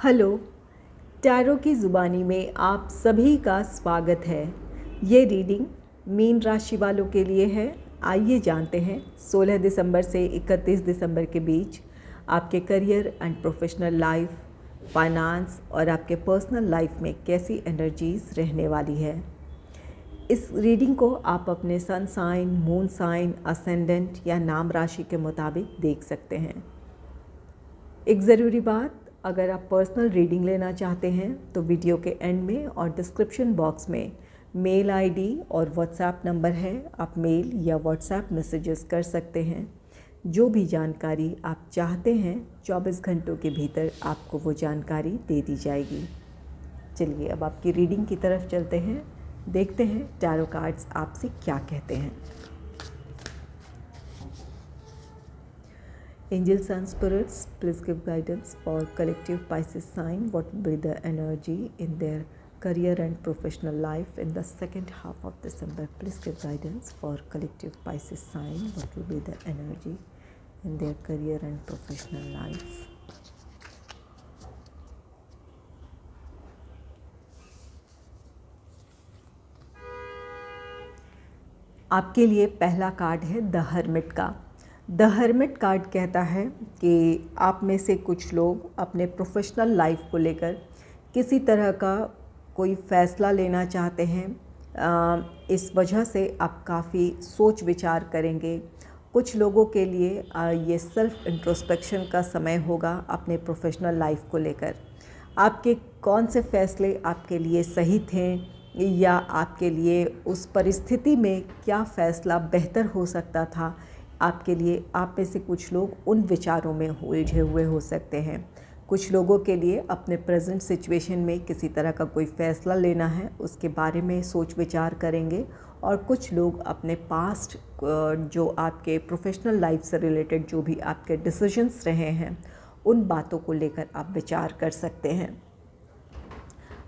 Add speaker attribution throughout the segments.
Speaker 1: Hello. Tarot की ज़ुबानी में आप सभी का स्वागत है। ये रीडिंग मीन राशि वालों के लिए है। आइए जानते हैं 16 दिसंबर से 31 दिसंबर के बीच आपके career and professional life, finance और आपके पर्सनल लाइफ में कैसी एनर्जीज़ रहने वाली है। इस रीडिंग को आप अपने sun sign, moon sign, ascendant या नाम राशि के मुताबिक देख सकते हैं। एक ज़रूरी बात, अगर आप पर्सनल रीडिंग लेना चाहते हैं तो वीडियो के एंड में और डिस्क्रिप्शन बॉक्स में मेल आईडी और व्हाट्सएप नंबर है। आप मेल या व्हाट्सएप मैसेजेस कर सकते हैं। जो भी जानकारी आप चाहते हैं 24 घंटों के भीतर आपको वो जानकारी दे दी जाएगी। चलिए अब आपकी रीडिंग की तरफ चलते हैं। देखते हैं टैरो कार्ड्स आपसे क्या कहते हैं। Angels and spirits, please give guidance for collective Pisces sign. What will be the energy in their career and professional life in the second half of December? Please give guidance for collective Pisces sign. What will be the energy in their career and professional life? आपके लिए पहला card है the hermit का। The hermit card कहता है कि आप में से कुछ लोग अपने प्रोफेशनल लाइफ को लेकर किसी तरह का कोई फ़ैसला लेना चाहते हैं। इस वजह से आप काफ़ी सोच विचार करेंगे। कुछ लोगों के लिए ये सेल्फ इंट्रोस्पेक्शन का समय होगा अपने प्रोफेशनल लाइफ को लेकर। आपके कौन से फ़ैसले आपके लिए सही थे या आपके लिए उस परिस्थिति में क्या फ़ैसला बेहतर हो सकता था, आपके लिए आप में से कुछ लोग उन विचारों में उलझे हुए हो सकते हैं। कुछ लोगों के लिए अपने प्रेजेंट सिचुएशन में किसी तरह का कोई फ़ैसला लेना है, उसके बारे में सोच विचार करेंगे। और कुछ लोग अपने पास्ट जो आपके प्रोफेशनल लाइफ से रिलेटेड जो भी आपके डिसीजंस रहे हैं उन बातों को लेकर आप विचार कर सकते हैं।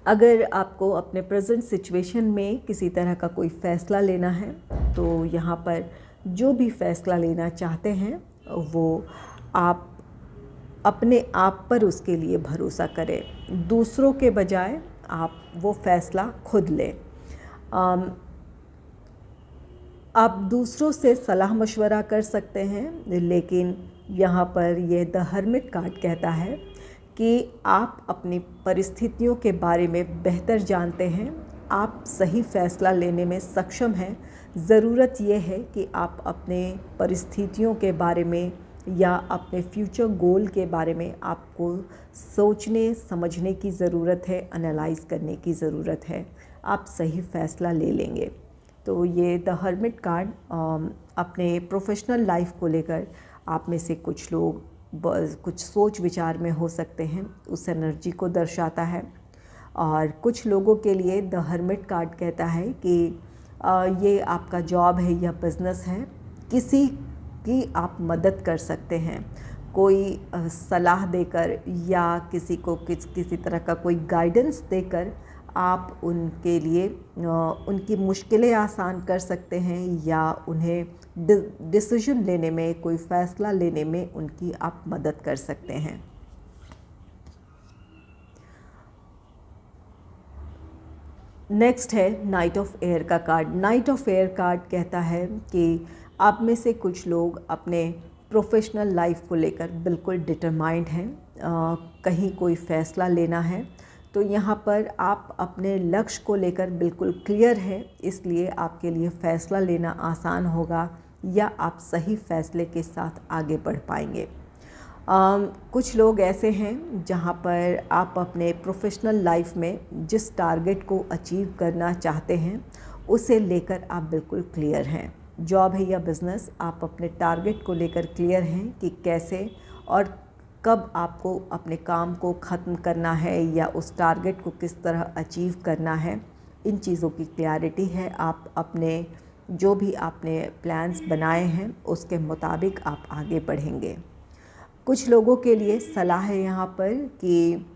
Speaker 1: अगर आपको अपने प्रेजेंट सिचुएशन में किसी तरह का कोई फ़ैसला लेना है तो यहाँ पर जो भी फ़ैसला लेना चाहते हैं वो आप अपने आप पर उसके लिए भरोसा करें। दूसरों के बजाय आप वो फ़ैसला खुद लें। आप दूसरों से सलाह मशवरा कर सकते हैं, लेकिन यहाँ पर यह द हर्मिट कार्ड कहता है कि आप अपनी परिस्थितियों के बारे में बेहतर जानते हैं। आप सही फ़ैसला लेने में सक्षम हैं। ज़रूरत यह है कि आप अपने परिस्थितियों के बारे में या अपने फ्यूचर गोल के बारे में आपको सोचने समझने की ज़रूरत है, एनालाइज़ करने की ज़रूरत है। आप सही फ़ैसला ले लेंगे। तो ये द हर्मिट कार्ड अपने प्रोफेशनल लाइफ को लेकर आप में से कुछ लोग कुछ सोच विचार में हो सकते हैं, उस एनर्जी को दर्शाता है। और कुछ लोगों के लिए द हर्मिट कार्ड कहता है कि ये आपका जॉब है या बिज़नेस है, किसी की आप मदद कर सकते हैं। कोई सलाह देकर या किसी को किसी तरह का कोई गाइडेंस देकर आप उनके लिए उनकी मुश्किलें आसान कर सकते हैं या उन्हें डिसीजन लेने में, कोई फ़ैसला लेने में उनकी आप मदद कर सकते हैं। नेक्स्ट है नाइट ऑफ एयर का card. Night of air card कहता है कि आप में से कुछ लोग अपने प्रोफेशनल लाइफ को लेकर बिल्कुल डिटरमाइंड हैं। कहीं कोई फ़ैसला लेना है तो यहाँ पर आप अपने लक्ष्य को लेकर बिल्कुल क्लियर है, इसलिए आपके लिए फ़ैसला लेना आसान होगा या आप सही फ़ैसले के साथ आगे बढ़ पाएंगे। कुछ लोग ऐसे हैं जहाँ पर आप अपने प्रोफेशनल लाइफ में जिस टारगेट को अचीव करना चाहते हैं उसे लेकर आप बिल्कुल क्लियर हैं। जॉब है या बिज़नेस, आप अपने टारगेट को लेकर क्लियर हैं कि कैसे और कब आपको अपने काम को ख़त्म करना है या उस टारगेट को किस तरह अचीव करना है। इन चीज़ों की क्लैरिटी है। आप अपने जो भी आपने प्लान्स बनाए हैं उसके मुताबिक आप आगे बढ़ेंगे। कुछ लोगों के लिए सलाह है यहाँ पर कि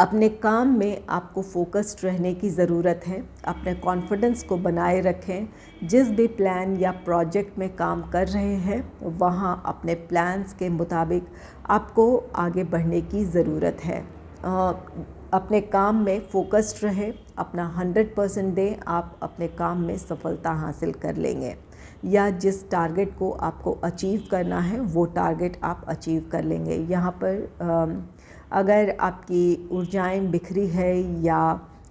Speaker 1: अपने काम में आपको फोकस्ड रहने की ज़रूरत है। अपने कॉन्फिडेंस को बनाए रखें। जिस भी प्लान या प्रोजेक्ट में काम कर रहे हैं वहाँ अपने प्लान्स के मुताबिक आपको आगे बढ़ने की ज़रूरत है। अपने काम में फोकस्ड रहें, अपना 100% दें, आप अपने काम में सफलता हासिल कर लेंगे या जिस टारगेट को आपको अचीव करना है वो टारगेट आप अचीव कर लेंगे। यहाँ पर अगर आपकी ऊर्जाएं बिखरी है या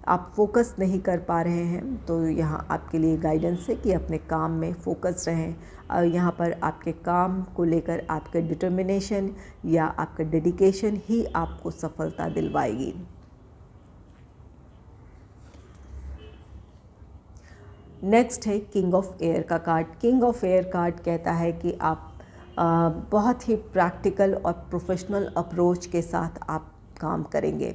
Speaker 1: आप फोकस नहीं कर पा रहे हैं तो यहाँ आपके लिए गाइडेंस है कि अपने काम में फोकस रहें। यहाँ पर आपके काम को लेकर आपके डिटर्मिनेशन या आपका डेडिकेशन ही आपको सफलता दिलवाएगी। नेक्स्ट है किंग ऑफ एयर का card. King of air card कहता है कि आप बहुत ही प्रैक्टिकल और प्रोफेशनल अप्रोच के साथ आप काम करेंगे।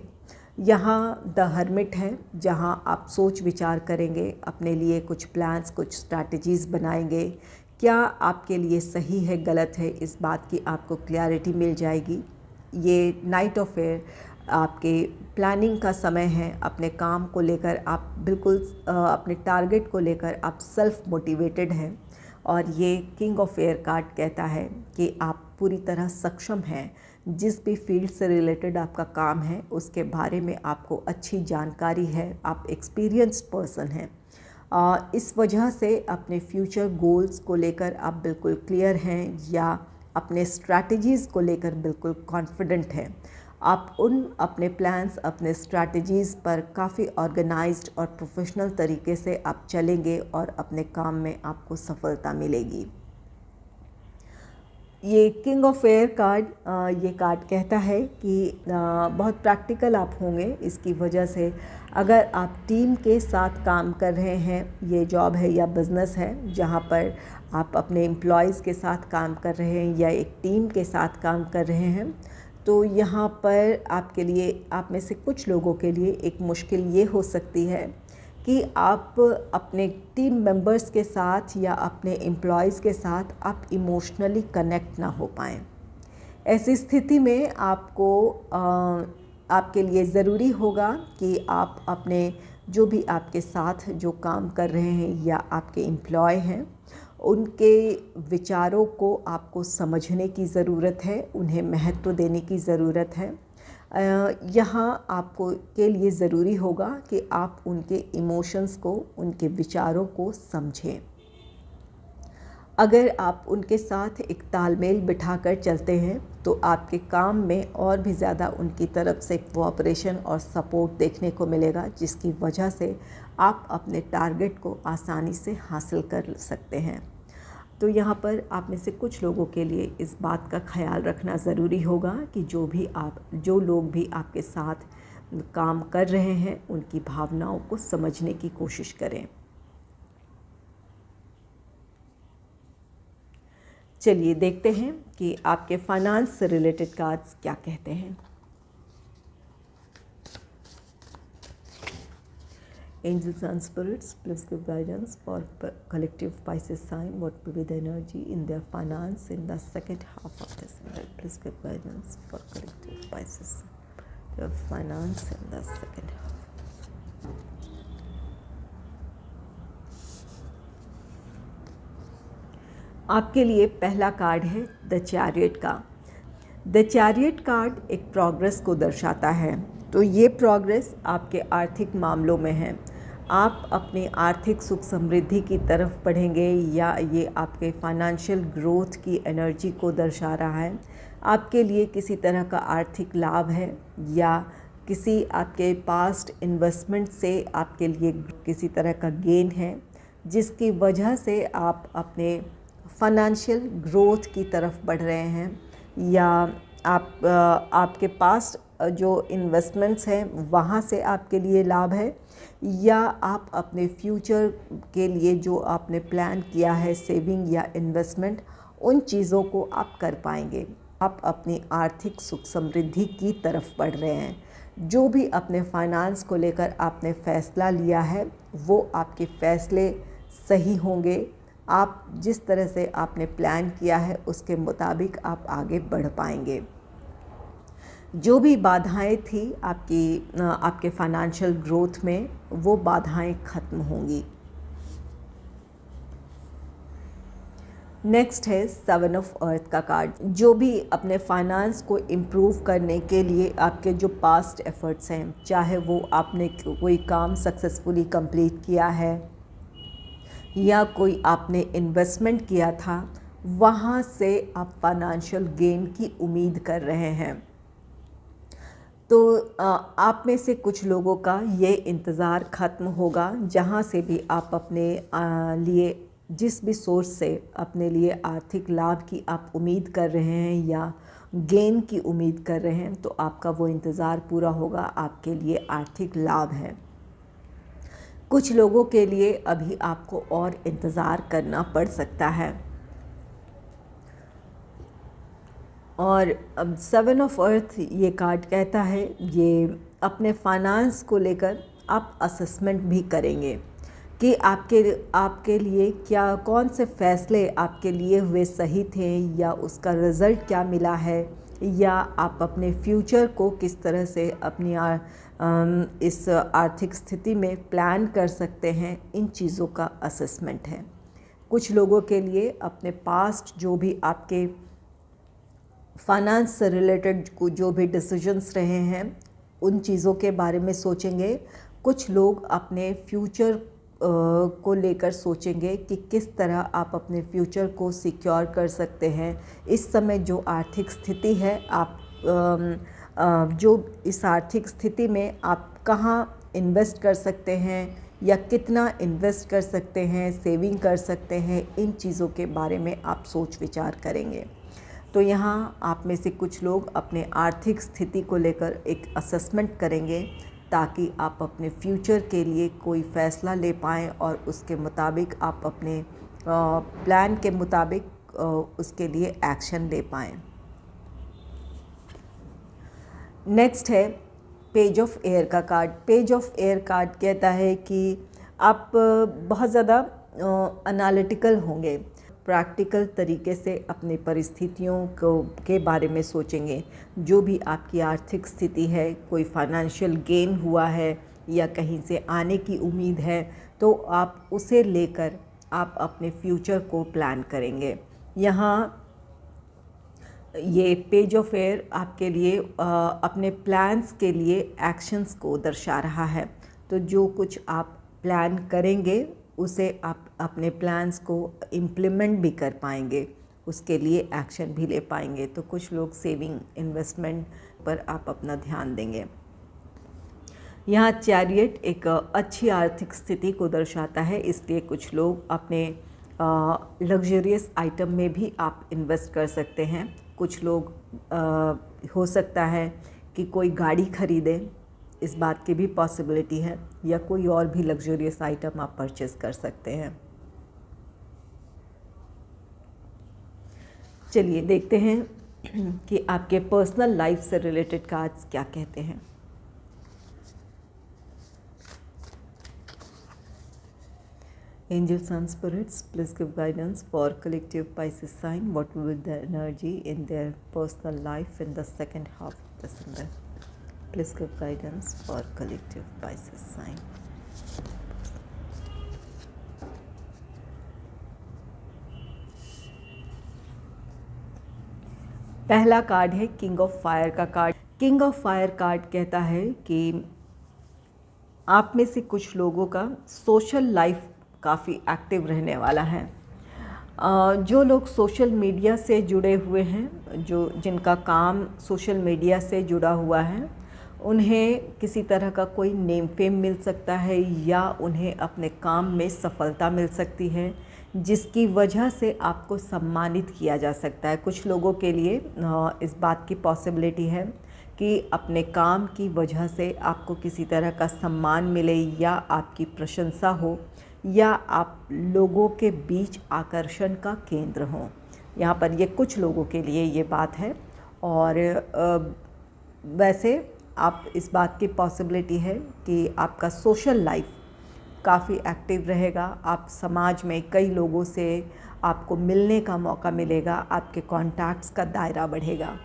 Speaker 1: यहाँ द हर्मिट है जहाँ आप सोच विचार करेंगे, अपने लिए कुछ प्लान्स, कुछ स्ट्रैटेजीज़ बनाएंगे। क्या आपके लिए सही है, गलत है, इस बात की आपको क्लैरिटी मिल जाएगी। ये नाइट ऑफ एयर आपके प्लानिंग का समय है। अपने काम को लेकर आप बिल्कुल अपने टारगेट को लेकर आप सेल्फ मोटिवेटेड हैं और ये किंग ऑफ एयर कार्ड कहता है कि आप पूरी तरह सक्षम हैं। जिस भी फील्ड से रिलेटेड आपका काम है उसके बारे में आपको अच्छी जानकारी है, आप एक्सपीरियंस्ड पर्सन हैं। इस वजह से अपने फ्यूचर गोल्स को लेकर आप बिल्कुल क्लियर हैं या अपने स्ट्रैटेजीज़ को लेकर बिल्कुल कॉन्फिडेंट हैं। आप उन अपने प्लान्स, अपने स्ट्रैटेजीज़ पर काफ़ी ऑर्गेनाइज्ड और प्रोफेशनल तरीके से आप चलेंगे और अपने काम में आपको सफलता मिलेगी। ये किंग ऑफ एयर कार्ड ये कार्ड कहता है कि बहुत प्रैक्टिकल आप होंगे। इसकी वजह से अगर आप टीम के साथ काम कर रहे हैं, ये जॉब है या बिज़नेस है जहाँ पर आप अपने एम्प्लॉयज़ के साथ काम कर रहे हैं या एक टीम के साथ काम कर रहे हैं, तो यहाँ पर आपके लिए, आप में से कुछ लोगों के लिए एक मुश्किल ये हो सकती है कि आप अपने टीम मेंबर्स के साथ या अपने एम्प्लॉयज़ के साथ आप इमोशनली कनेक्ट ना हो पाएँ। ऐसी स्थिति में आपको आपके लिए ज़रूरी होगा कि आप अपने जो भी आपके साथ जो काम कर रहे हैं या आपके एम्प्लॉय हैं, उनके विचारों को आपको समझने की ज़रूरत है, उन्हें महत्व देने की ज़रूरत है। यहाँ आपको के लिए ज़रूरी होगा कि आप उनके इमोशंस को, उनके विचारों को समझें। अगर आप उनके साथ एक तालमेल बिठाकर चलते हैं तो आपके काम में और भी ज़्यादा उनकी तरफ से कोऑपरेशन और सपोर्ट देखने को मिलेगा, जिसकी वजह से आप अपने टारगेट को आसानी से हासिल कर सकते हैं। तो यहाँ पर आप में से कुछ लोगों के लिए इस बात का ख्याल रखना ज़रूरी होगा कि जो लोग भी आपके साथ काम कर रहे हैं उनकी भावनाओं को समझने की कोशिश करें। चलिए देखते हैं कि आपके फाइनेंस से रिलेटेड कार्ड्स क्या कहते हैं। Angels and spirits, please give guidance for collective Pisces sign. What will be the energy in their finance in the second half of this year? Please give guidance for collective Pisces, their finance in the second half. आपके लिए पहला card है the chariot का। The chariot card एक progress को दर्शाता है। तो ये प्रोग्रेस आपके आर्थिक मामलों में है। आप अपनी आर्थिक सुख समृद्धि की तरफ बढ़ेंगे या ये आपके फाइनेंशियल ग्रोथ की एनर्जी को दर्शा रहा है। आपके लिए किसी तरह का आर्थिक लाभ है या किसी आपके पास्ट इन्वेस्टमेंट से आपके लिए किसी तरह का गेन है, जिसकी वजह से आप अपने फाइनेंशियल ग्रोथ की तरफ बढ़ रहे हैं या आपके पास जो इन्वेस्टमेंट्स हैं वहाँ से आपके लिए लाभ है या आप अपने फ्यूचर के लिए जो आपने प्लान किया है सेविंग या इन्वेस्टमेंट, उन चीज़ों को आप कर पाएंगे। आप अपनी आर्थिक सुख समृद्धि की तरफ बढ़ रहे हैं। जो भी अपने फाइनेंस को लेकर आपने फ़ैसला लिया है वो आपके फ़ैसले सही होंगे। आप जिस तरह से आपने प्लान किया है उसके मुताबिक आप आगे बढ़ पाएंगे। जो भी बाधाएं थी आपके फाइनेंशियल ग्रोथ में, वो बाधाएं ख़त्म होंगी। नेक्स्ट है 7 ऑफ अर्थ का कार्ड। जो भी अपने फाइनेंस को इम्प्रूव करने के लिए आपके जो पास्ट एफर्ट्स हैं, चाहे वो आपने कोई काम सक्सेसफुली कंप्लीट किया है या कोई आपने इन्वेस्टमेंट किया था, वहाँ से आप फाइनेंशियल गेन की उम्मीद कर रहे हैं। तो आप में से कुछ लोगों का ये इंतज़ार ख़त्म होगा। जहाँ से भी आप अपने लिए, जिस भी सोर्स से अपने लिए आर्थिक लाभ की आप उम्मीद कर रहे हैं या गेन की उम्मीद कर रहे हैं, तो आपका वो इंतज़ार पूरा होगा, आपके लिए आर्थिक लाभ है। कुछ लोगों के लिए अभी आपको और इंतज़ार करना पड़ सकता है। और अब 7 ऑफ अर्थ ये कार्ड कहता है, ये अपने फाइनेंस को लेकर आप असेसमेंट भी करेंगे कि आपके लिए कौन से फ़ैसले आपके लिए हुए सही थे, या उसका रिज़ल्ट क्या मिला है, या आप अपने फ्यूचर को किस तरह से अपनी इस आर्थिक स्थिति में प्लान कर सकते हैं। इन चीज़ों का असेसमेंट है। कुछ लोगों के लिए अपने पास्ट जो भी आपके फाइनेंस से रिलेटेड जो भी डिसीजंस रहे हैं, उन चीज़ों के बारे में सोचेंगे। कुछ लोग अपने फ्यूचर को लेकर सोचेंगे कि किस तरह आप अपने फ्यूचर को सिक्योर कर सकते हैं। इस समय जो आर्थिक स्थिति है, आप जो इस आर्थिक स्थिति में आप कहाँ इन्वेस्ट कर सकते हैं या कितना इन्वेस्ट कर सकते हैं, सेविंग कर सकते हैं, इन चीज़ों के बारे में आप सोच विचार करेंगे। तो यहाँ आप में से कुछ लोग अपने आर्थिक स्थिति को लेकर एक असेसमेंट करेंगे, ताकि आप अपने फ्यूचर के लिए कोई फ़ैसला ले पाएँ और उसके मुताबिक आप अपने प्लान के मुताबिक उसके लिए एक्शन ले पाएँ। नेक्स्ट है पेज ऑफ एयर का card. Page of air card कहता है कि आप बहुत ज़्यादा एनालिटिकल होंगे, प्रैक्टिकल तरीके से अपनी परिस्थितियों के बारे में सोचेंगे। जो भी आपकी आर्थिक स्थिति है, कोई फाइनेंशियल गेन हुआ है या कहीं से आने की उम्मीद है, तो आप उसे लेकर आप अपने फ्यूचर को प्लान करेंगे। यहाँ ये पेज ऑफ एयर आपके लिए अपने प्लान्स के लिए एक्शंस को दर्शा रहा है। तो जो कुछ आप प्लान करेंगे, उसे आप अपने प्लान्स को इम्प्लीमेंट भी कर पाएंगे, उसके लिए एक्शन भी ले पाएंगे। तो कुछ लोग सेविंग, इन्वेस्टमेंट पर आप अपना ध्यान देंगे। यहाँ चैरियट एक अच्छी आर्थिक स्थिति को दर्शाता है, इसलिए कुछ लोग अपने लग्जरियस आइटम में भी आप इन्वेस्ट कर सकते हैं। कुछ लोग हो सकता है कि कोई गाड़ी खरीदें, इस बात की भी पॉसिबिलिटी है, या कोई और भी लग्जरियस आइटम आप परचेज़ कर सकते हैं। चलिए देखते हैं कि आपके पर्सनल लाइफ से रिलेटेड कार्ड्स क्या कहते हैं। Angels and spirits, please give guidance for collective Pisces sign. What will be the energy in their personal life in the second half of December? Please give guidance for collective Pisces sign. पहला card है king of fire का card. King of fire card कहता है कि आप में से कुछ लोगों का सोशल लाइफ काफ़ी एक्टिव रहने वाला है। जो लोग सोशल मीडिया से जुड़े हुए हैं, जिनका काम सोशल मीडिया से जुड़ा हुआ है, उन्हें किसी तरह का कोई नेम फेम मिल सकता है या उन्हें अपने काम में सफलता मिल सकती है, जिसकी वजह से आपको सम्मानित किया जा सकता है। कुछ लोगों के लिए इस बात की पॉसिबिलिटी है कि अपने काम की वजह से आपको किसी तरह का सम्मान मिले या आपकी प्रशंसा हो, या आप लोगों के बीच आकर्षण का केंद्र हों। यहाँ पर ये कुछ लोगों के लिए ये बात है। और वैसे आप इस बात की पॉसिबिलिटी है कि आपका सोशल लाइफ काफ़ी एक्टिव रहेगा। आप समाज में कई लोगों से आपको मिलने का मौका मिलेगा, आपके कॉन्टैक्ट्स का दायरा बढ़ेगा।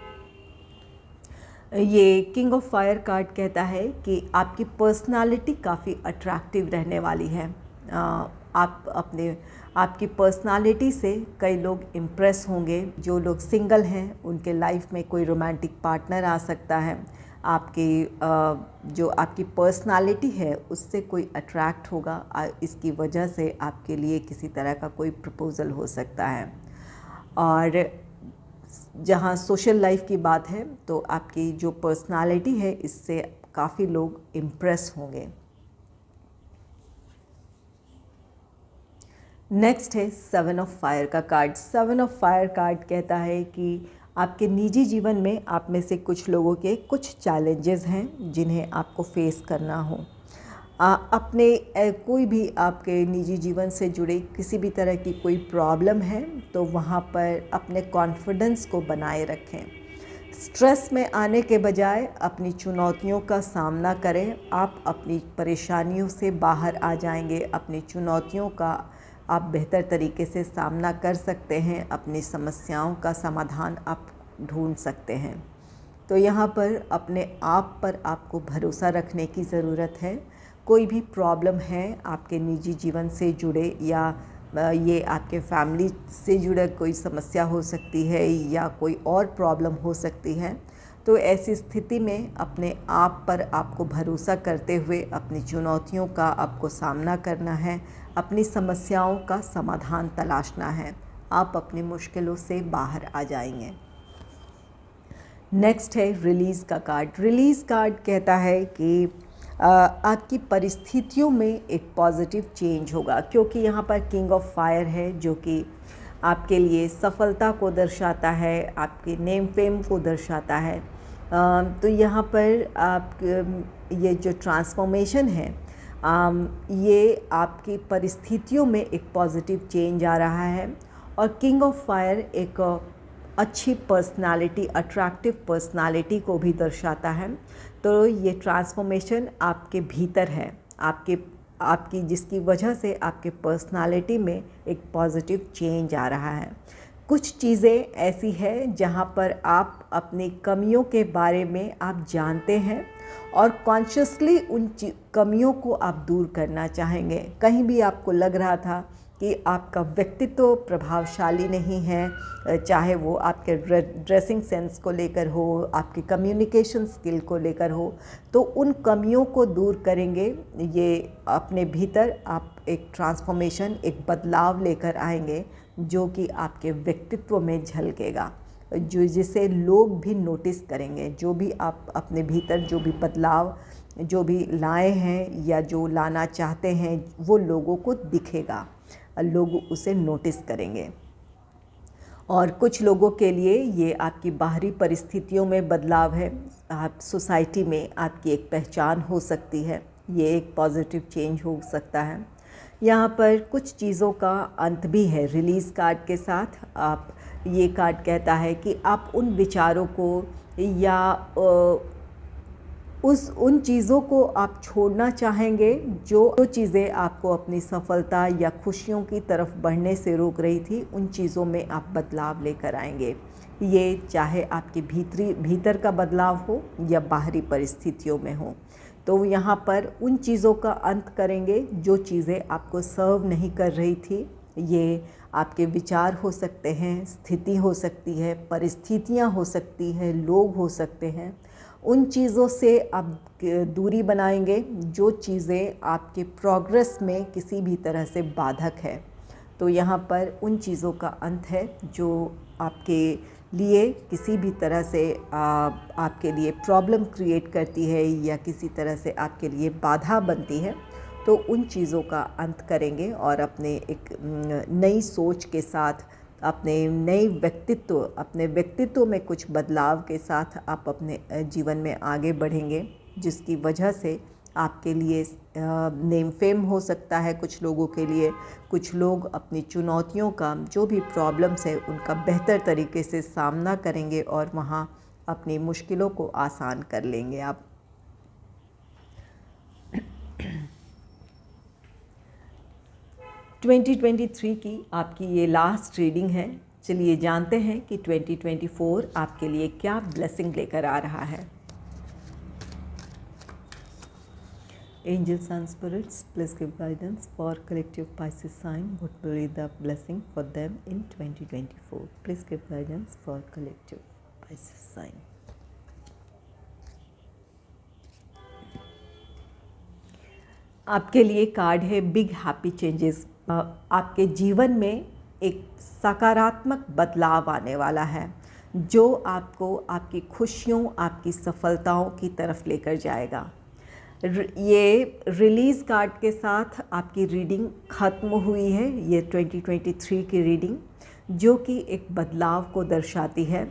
Speaker 1: ये किंग ऑफ फायर कार्ड कहता है कि आपकी पर्सनालिटी काफ़ी अट्रैक्टिव रहने वाली है। आपकी पर्सनालिटी से कई लोग इम्प्रेस होंगे। जो लोग सिंगल हैं उनके लाइफ में कोई रोमांटिक पार्टनर आ सकता है। जो आपकी पर्सनालिटी है उससे कोई अट्रैक्ट होगा। इसकी वजह से आपके लिए किसी तरह का कोई प्रपोज़ल हो सकता है। और जहाँ सोशल लाइफ की बात है तो आपकी जो पर्सनालिटी है इससे काफ़ी लोग इम्प्रेस होंगे। नेक्स्ट है 7 ऑफ फायर का कार्ड। 7 ऑफ फायर कार्ड कहता है कि आपके निजी जीवन में आप में से कुछ लोगों के कुछ चैलेंजेस हैं जिन्हें आपको फेस करना हो। कोई भी आपके निजी जीवन से जुड़े किसी भी तरह की कोई प्रॉब्लम है तो वहाँ पर अपने कॉन्फिडेंस को बनाए रखें। स्ट्रेस में आने के बजाय अपनी चुनौतियों का सामना करें। आप अपनी परेशानियों से बाहर आ जाएंगे। अपनी चुनौतियों का आप बेहतर तरीके से सामना कर सकते हैं। अपनी समस्याओं का समाधान आप ढूंढ सकते हैं। तो यहाँ पर अपने आप पर आपको भरोसा रखने की ज़रूरत है। कोई भी प्रॉब्लम है आपके निजी जीवन से जुड़े या ये आपके फैमिली से जुड़े कोई समस्या हो सकती है या कोई और प्रॉब्लम हो सकती है, तो ऐसी स्थिति में अपने आप पर आपको भरोसा करते हुए अपनी चुनौतियों का आपको सामना करना है। अपनी समस्याओं का समाधान तलाशना है। आप अपनी मुश्किलों से बाहर आ जाएंगे। नेक्स्ट है रिलीज़ का कार्ड। रिलीज़ कार्ड कहता है कि आपकी परिस्थितियों में एक पॉजिटिव चेंज होगा, क्योंकि यहाँ पर किंग ऑफ फायर है जो कि आपके लिए सफलता को दर्शाता है, आपके नेम फेम को दर्शाता है। तो यहाँ पर ये जो ट्रांसफॉर्मेशन है ये आपकी परिस्थितियों में एक पॉजिटिव चेंज आ रहा है। और किंग ऑफ फायर एक अच्छी पर्सनालिटी, अट्रैक्टिव पर्सनालिटी को भी दर्शाता है। तो ये ट्रांसफॉर्मेशन आपके भीतर है, आपकी जिसकी वजह से आपके पर्सनालिटी में एक पॉजिटिव चेंज आ रहा है। कुछ चीज़ें ऐसी हैं जहाँ पर आप अपनी कमियों के बारे में आप जानते हैं और कॉन्शियसली उन कमियों को आप दूर करना चाहेंगे। कहीं भी आपको लग रहा था कि आपका व्यक्तित्व प्रभावशाली नहीं है, चाहे वो आपके ड्रेसिंग सेंस को लेकर हो, आपके कम्युनिकेशन स्किल को लेकर हो, तो उन कमियों को दूर करेंगे। ये अपने भीतर आप एक ट्रांसफॉर्मेशन, एक बदलाव लेकर आएंगे जो कि आपके व्यक्तित्व में झलकेगा, जिसे लोग भी नोटिस करेंगे। जो भी आप अपने भीतर जो भी बदलाव जो भी लाए हैं या जो लाना चाहते हैं वो लोगों को दिखेगा, लोग उसे नोटिस करेंगे। और कुछ लोगों के लिए ये आपकी बाहरी परिस्थितियों में बदलाव है। आप सोसाइटी में आपकी एक पहचान हो सकती है, ये एक पॉजिटिव चेंज हो सकता है। यहाँ पर कुछ चीज़ों का अंत भी है रिलीज़ कार्ड के साथ। ये कार्ड कहता है कि आप उन विचारों को या उन चीज़ों को आप छोड़ना चाहेंगे जो चीज़ें आपको अपनी सफलता या खुशियों की तरफ बढ़ने से रोक रही थी, उन चीज़ों में आप बदलाव लेकर आएंगे। ये चाहे आपके भीतर का बदलाव हो या बाहरी परिस्थितियों में हो। तो यहाँ पर उन चीज़ों का अंत करेंगे जो चीज़ें आपको सर्व नहीं कर रही थी। ये आपके विचार हो सकते हैं, स्थिति हो सकती है, परिस्थितियाँ हो सकती हैं, लोग हो सकते हैं। उन चीज़ों से आप दूरी बनाएंगे जो चीज़ें आपके प्रोग्रेस में किसी भी तरह से बाधक है। तो यहाँ पर उन चीज़ों का अंत है जो आपके लिए किसी भी तरह से आपके लिए प्रॉब्लम क्रिएट करती है या किसी तरह से आपके लिए बाधा बनती है। तो उन चीज़ों का अंत करेंगे और अपने एक नई सोच के साथ, अपने व्यक्तित्व में कुछ बदलाव के साथ आप अपने जीवन में आगे बढ़ेंगे, जिसकी वजह से आपके लिए नेम फेम हो सकता है। कुछ लोगों के लिए, कुछ लोग अपनी चुनौतियों का जो भी प्रॉब्लम्स है उनका बेहतर तरीके से सामना करेंगे और वहाँ अपनी मुश्किलों को आसान कर लेंगे आप। – 2023 की आपकी ये लास्ट रीडिंग है। चलिए जानते हैं कि 2024 आपके लिए क्या ब्लेसिंग लेकर आ रहा है। Angels and spirits, please give guidance for collective Pisces sign. What will be the blessing for them in 2024? Please give guidance for collective Pisces sign. आपके लिए कार्ड है बिग हैप्पी चेंजेस। आपके जीवन में एक सकारात्मक बदलाव आने वाला है जो आपको आपकी खुशियों, आपकी सफलताओं की तरफ लेकर जाएगा। ये रिलीज़ कार्ड के साथ आपकी रीडिंग ख़त्म हुई है। ये 2023 की रीडिंग जो कि एक बदलाव को दर्शाती है,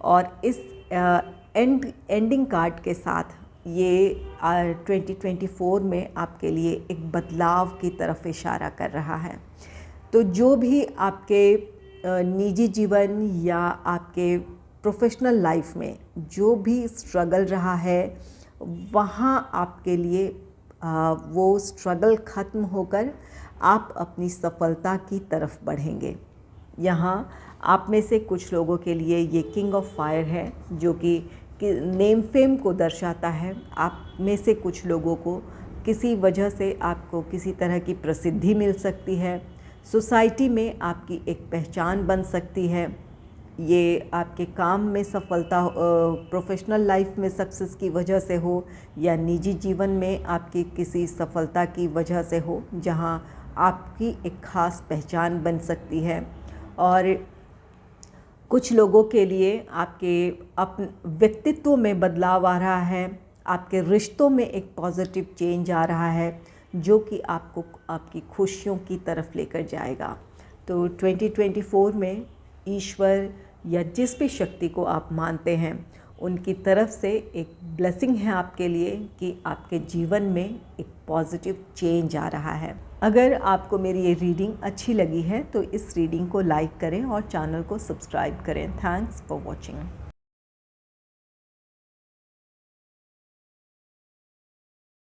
Speaker 1: और इस एंडिंग कार्ड के साथ ये 2024 में आपके लिए एक बदलाव की तरफ इशारा कर रहा है। तो जो भी आपके निजी जीवन या आपके प्रोफेशनल लाइफ में जो भी स्ट्रगल रहा है, वहाँ आपके लिए वो स्ट्रगल ख़त्म होकर आप अपनी सफलता की तरफ बढ़ेंगे। यहाँ आप में से कुछ लोगों के लिए ये किंग ऑफ फायर है जो कि नेम फेम को दर्शाता है। आप में से कुछ लोगों को किसी वजह से आपको किसी तरह की प्रसिद्धि मिल सकती है, सोसाइटी में आपकी एक पहचान बन सकती है। ये आपके काम में सफलता, प्रोफेशनल लाइफ में सक्सेस की वजह से हो या निजी जीवन में आपकी किसी सफलता की वजह से हो, जहां आपकी एक ख़ास पहचान बन सकती है। और कुछ लोगों के लिए आपके अपने व्यक्तित्व में बदलाव आ रहा है, आपके रिश्तों में एक पॉजिटिव चेंज आ रहा है जो कि आपको आपकी खुशियों की तरफ लेकर जाएगा। तो 2024 में ईश्वर या जिस भी शक्ति को आप मानते हैं उनकी तरफ से एक ब्लेसिंग है आपके लिए कि आपके जीवन में एक पॉजिटिव चेंज आ रहा है। अगर आपको मेरी ये रीडिंग अच्छी लगी है तो इस रीडिंग को लाइक करें और चैनल को सब्सक्राइब करें। Thanks for watching.